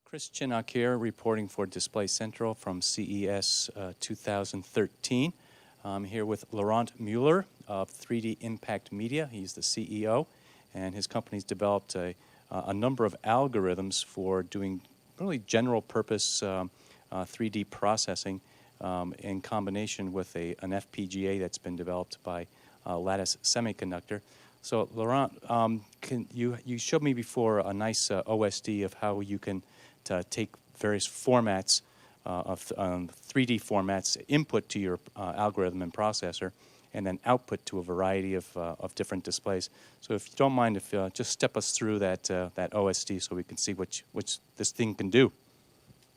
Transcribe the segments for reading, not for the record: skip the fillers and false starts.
Chris Chinnock here, reporting for Display Central from CES 2013. I'm here with Laurent Mueller of 3D Impact Media. He's the CEO, and his company's developed a number of algorithms for doing really general-purpose 3D processing in combination with an FPGA that's been developed by Lattice Semiconductor. So, Laurent, you showed me before a nice OSD of how you can take various formats of 3D formats, input to your algorithm and processor, and then output to a variety of different displays. So if you don't mind, just step us through that OSD so we can see what this thing can do.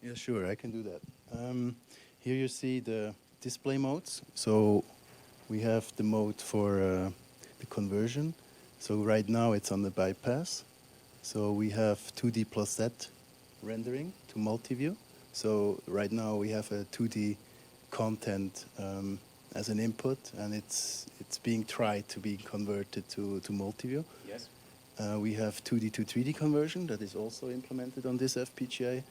Yeah, sure, I can do that. Here you see the display modes. So we have the mode for the conversion. So right now it's on the bypass. So we have 2D plus Z rendering to multi-view. So right now we have a 2D content as an input, and it's being tried to be converted to multi-view. Yes. We have 2D to 3D conversion that is also implemented on this FPGA.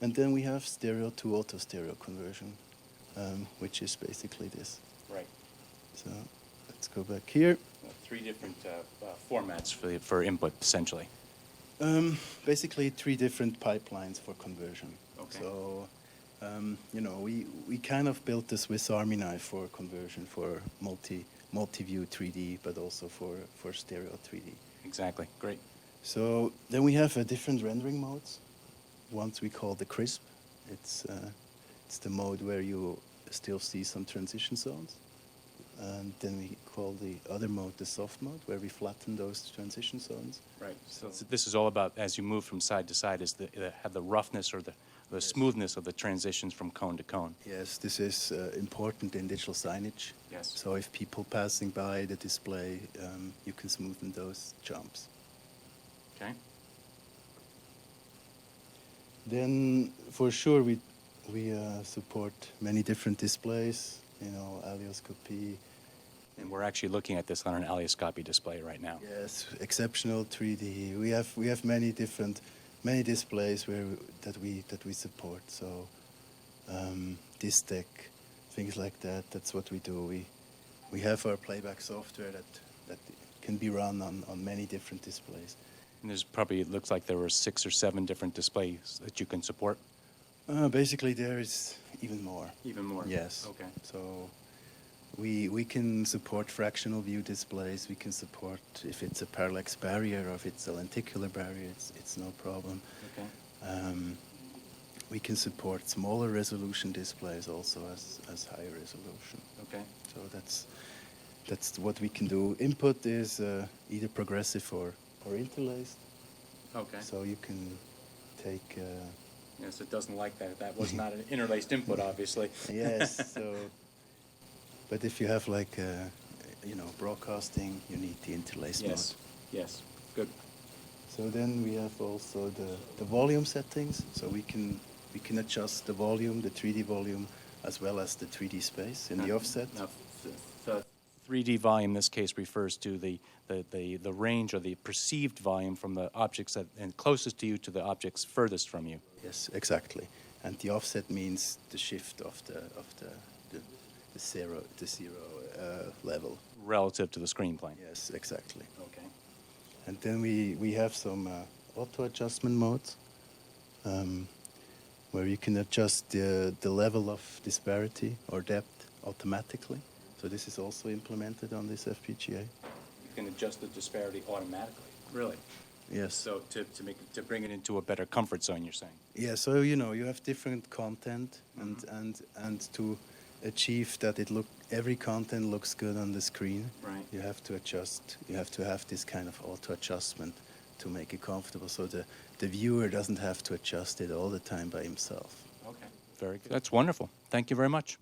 And then we have stereo to auto stereo conversion, which is basically this. Right. So let's go back here. Three different formats for input, essentially. Basically, three different pipelines for conversion. Okay. So, we kind of built the Swiss Army knife for conversion for multi-view 3D, but also for stereo 3D. Exactly. Great. So then we have different rendering modes. Ones we call the crisp. It's the mode where you still see some transition zones. And then we call the other mode the soft mode, where we flatten those transition zones. Right. So this is all about, as you move from side to side, is have the roughness or the Yes. smoothness of the transitions from cone to cone. Yes, this is important in digital signage. Yes. So if people passing by the display, you can smoothen those jumps. Okay. Then, for sure, we support many different displays. Alioscopy. And we're actually looking at this on an alioscopy display right now. Yes, exceptional 3D. We have many displays that we support. So Distec, things like that. That's what we do. We have our playback software that can be run on many different displays. And there's probably, it looks like there were 6 or 7 different displays that you can support. Basically, there is even more. Even more? Yes. Okay. So we can support fractional view displays. We can support if it's a parallax barrier or if it's a lenticular barrier. It's no problem. Okay. We can support smaller resolution displays also as higher resolution. Okay. So that's what we can do. Input is either progressive or interlaced. Okay. So you can take. Yes, it doesn't like that. That was not an interlaced input, obviously. Yes. So, but if you have broadcasting, you need the interlaced mode. Yes. Yes. Good. So then we have also the volume settings. So we can adjust the volume, the 3D volume, as well as the 3D space in the offset. Now, the 3D volume in this case refers to the range or the perceived volume from the objects and closest to you to the objects furthest from you. Yes, exactly. And the offset means the shift of the zero level. Relative to the screen plane. Yes, exactly. Okay. And then we have some auto adjustment modes where you can adjust the level of disparity or depth automatically. So this is also implemented on this FPGA. You can adjust the disparity automatically. Really? Yes. So to bring it into a better comfort zone, you're saying? Yeah. So you have different content, and to achieve that every content looks good on the screen. Right. You have to adjust. You have to have this kind of auto adjustment to make it comfortable, so the viewer doesn't have to adjust it all the time by himself. Okay. Very good. That's wonderful. Thank you very much.